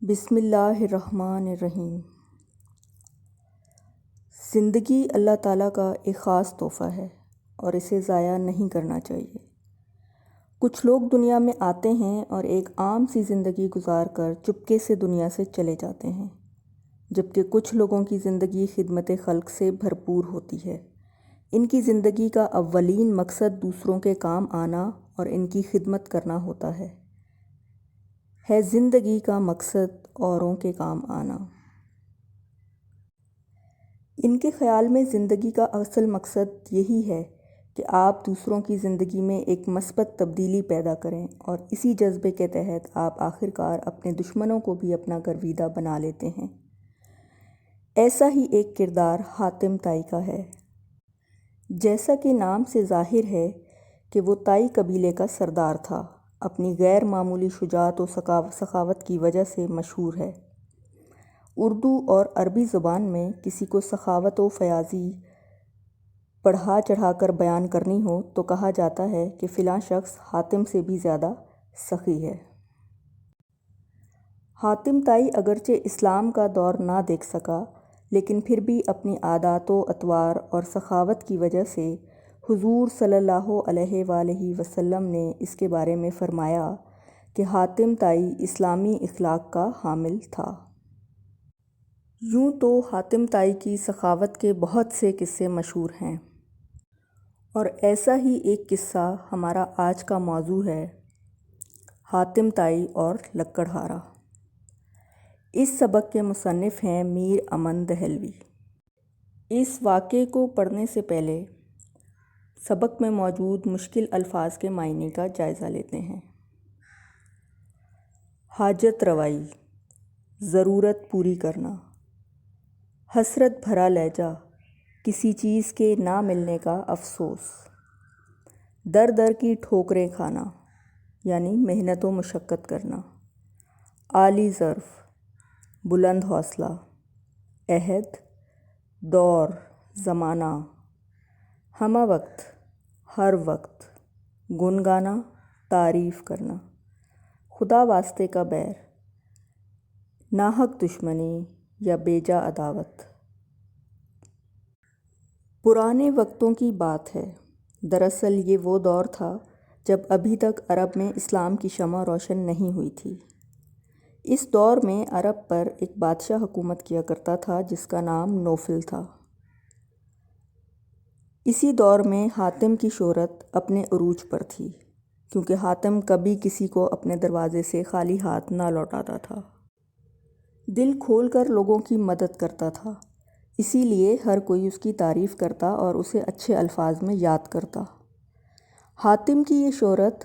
بسم اللہ الرحمن الرحیم۔ زندگی اللہ تعالیٰ کا ایک خاص تحفہ ہے اور اسے ضائع نہیں کرنا چاہیے۔ کچھ لوگ دنیا میں آتے ہیں اور ایک عام سی زندگی گزار کر چپکے سے دنیا سے چلے جاتے ہیں، جبکہ کچھ لوگوں کی زندگی خدمت خلق سے بھرپور ہوتی ہے۔ ان کی زندگی کا اولین مقصد دوسروں کے کام آنا اور ان کی خدمت کرنا ہوتا ہے زندگی کا مقصد اوروں کے کام آنا۔ ان کے خیال میں زندگی کا اصل مقصد یہی ہے کہ آپ دوسروں کی زندگی میں ایک مثبت تبدیلی پیدا کریں، اور اسی جذبے کے تحت آپ آخرکار اپنے دشمنوں کو بھی اپنا گرویدہ بنا لیتے ہیں۔ ایسا ہی ایک کردار حاتم طائی کا ہے۔ جیسا کہ نام سے ظاہر ہے کہ وہ طائی قبیلے کا سردار تھا، اپنی غیر معمولی شجاعت و سخاوت کی وجہ سے مشہور ہے۔ اردو اور عربی زبان میں کسی کو سخاوت و فیاضی بڑھا چڑھا کر بیان کرنی ہو تو کہا جاتا ہے کہ فلاں شخص حاتم سے بھی زیادہ سخی ہے۔ حاتم طائی اگرچہ اسلام کا دور نہ دیکھ سکا، لیکن پھر بھی اپنی عادات و اطوار اور سخاوت کی وجہ سے حضور صلی اللہ علیہ وآلہ وسلم نے اس کے بارے میں فرمایا کہ حاتم طائی اسلامی اخلاق کا حامل تھا۔ یوں تو حاتم طائی کی سخاوت کے بہت سے قصے مشہور ہیں، اور ایسا ہی ایک قصہ ہمارا آج کا موضوع ہے، حاتم طائی اور لکڑہارا۔ اس سبق کے مصنف ہیں میر امن دہلوی۔ اس واقعے کو پڑھنے سے پہلے سبق میں موجود مشکل الفاظ کے معنی کا جائزہ لیتے ہیں۔ حاجت روائی، ضرورت پوری کرنا، حسرت بھرا لہجہ، کسی چیز کے نہ ملنے کا افسوس، در در کی ٹھوکریں کھانا یعنی محنت و مشقت کرنا، عالی ظرف، بلند حوصلہ، عہد، دور، زمانہ، ہمہ وقت، ہر وقت، گن گانا، تعریف کرنا، خدا واسطے کا بیر، ناحق دشمنی یا بیجا عداوت۔ پرانے وقتوں کی بات ہے۔ دراصل یہ وہ دور تھا جب ابھی تک عرب میں اسلام کی شمع روشن نہیں ہوئی تھی۔ اس دور میں عرب پر ایک بادشاہ حکومت کیا کرتا تھا جس کا نام نوفل تھا۔ اسی دور میں حاتم کی شہرت اپنے عروج پر تھی، کیونکہ حاتم کبھی کسی کو اپنے دروازے سے خالی ہاتھ نہ لوٹاتا تھا۔ دل کھول کر لوگوں کی مدد کرتا تھا، اسی لیے ہر کوئی اس کی تعریف کرتا اور اسے اچھے الفاظ میں یاد کرتا۔ حاتم کی یہ شہرت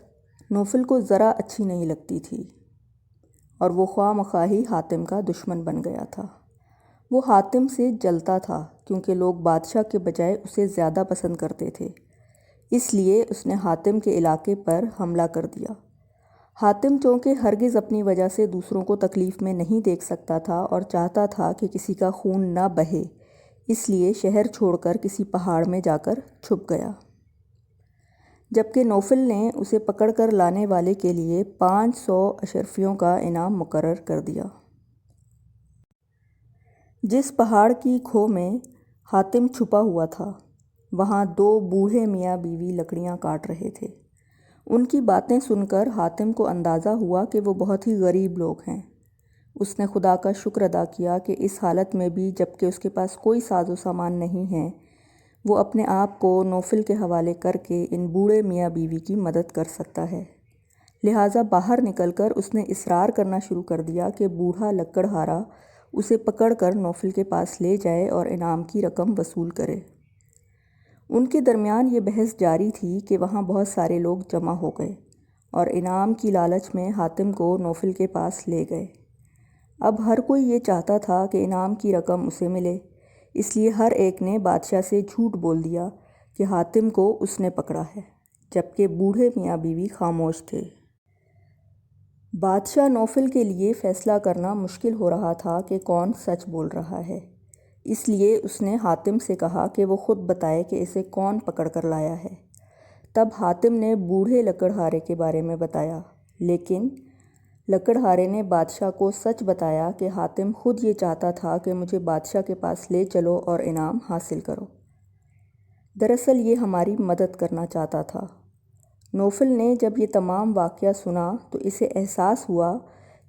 نوفل کو ذرا اچھی نہیں لگتی تھی، اور وہ خواہ مخواہ ہی حاتم کا دشمن بن گیا تھا۔ وہ حاتم سے جلتا تھا کیونکہ لوگ بادشاہ کے بجائے اسے زیادہ پسند کرتے تھے، اس لیے اس نے حاتم کے علاقے پر حملہ کر دیا۔ حاتم چونکہ ہرگز اپنی وجہ سے دوسروں کو تکلیف میں نہیں دیکھ سکتا تھا اور چاہتا تھا کہ کسی کا خون نہ بہے، اس لیے شہر چھوڑ کر کسی پہاڑ میں جا کر چھپ گیا، جبکہ نوفل نے اسے پکڑ کر لانے والے کے لیے 500 اشرفیوں کا انعام مقرر کر دیا۔ جس پہاڑ کی کھو میں حاتم چھپا ہوا تھا، وہاں 2 بوڑھے میاں بیوی لکڑیاں کاٹ رہے تھے۔ ان کی باتیں سن کر حاتم کو اندازہ ہوا کہ وہ بہت ہی غریب لوگ ہیں۔ اس نے خدا کا شکر ادا کیا کہ اس حالت میں بھی، جبکہ اس کے پاس کوئی ساز و سامان نہیں ہے، وہ اپنے آپ کو نوفل کے حوالے کر کے ان بوڑھے میاں بیوی کی مدد کر سکتا ہے، لہٰذا باہر نکل کر اس نے اصرار کرنا شروع کر دیا کہ بوڑھا لکڑہارا اسے پکڑ کر نوفل کے پاس لے جائے اور انعام کی رقم وصول کرے۔ ان کے درمیان یہ بحث جاری تھی کہ وہاں بہت سارے لوگ جمع ہو گئے اور انعام کی لالچ میں حاتم کو نوفل کے پاس لے گئے۔ اب ہر کوئی یہ چاہتا تھا کہ انعام کی رقم اسے ملے، اس لیے ہر ایک نے بادشاہ سے جھوٹ بول دیا کہ حاتم کو اس نے پکڑا ہے، جبکہ بوڑھے میاں بیوی خاموش تھے۔ بادشاہ نوفل کے لیے فیصلہ کرنا مشکل ہو رہا تھا کہ کون سچ بول رہا ہے، اس لیے اس نے حاتم سے کہا کہ وہ خود بتائے کہ اسے کون پکڑ کر لایا ہے۔ تب حاتم نے بوڑھے لکڑہارے کے بارے میں بتایا، لیکن لکڑہارے نے بادشاہ کو سچ بتایا کہ حاتم خود یہ چاہتا تھا کہ مجھے بادشاہ کے پاس لے چلو اور انعام حاصل کرو۔ دراصل یہ ہماری مدد کرنا چاہتا تھا۔ نوفل نے جب یہ تمام واقعہ سنا تو اسے احساس ہوا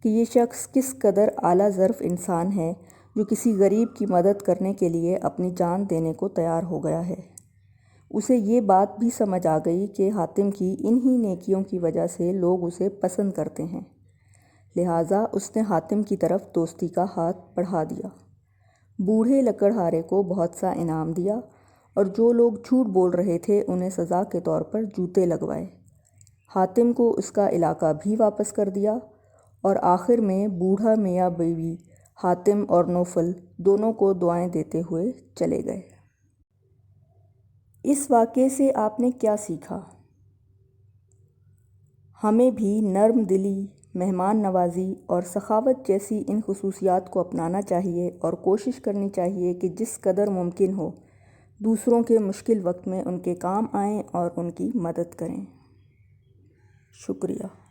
کہ یہ شخص کس قدر اعلیٰ ظرف انسان ہے جو کسی غریب کی مدد کرنے کے لیے اپنی جان دینے کو تیار ہو گیا ہے۔ اسے یہ بات بھی سمجھ آ گئی کہ حاتم کی انہی نیکیوں کی وجہ سے لوگ اسے پسند کرتے ہیں، لہٰذا اس نے حاتم کی طرف دوستی کا ہاتھ بڑھا دیا، بوڑھے لکڑہارے کو بہت سا انعام دیا اور جو لوگ جھوٹ بول رہے تھے انہیں سزا کے طور پر جوتے لگوائے، حاتم کو اس کا علاقہ بھی واپس کر دیا، اور آخر میں بوڑھا میاں بیوی حاتم اور نوفل دونوں کو دعائیں دیتے ہوئے چلے گئے۔ اس واقعے سے آپ نے کیا سیکھا؟ ہمیں بھی نرم دلی، مہمان نوازی اور سخاوت جیسی ان خصوصیات کو اپنانا چاہیے اور کوشش کرنی چاہیے کہ جس قدر ممکن ہو دوسروں کے مشکل وقت میں ان کے کام آئیں اور ان کی مدد کریں۔ شکریہ۔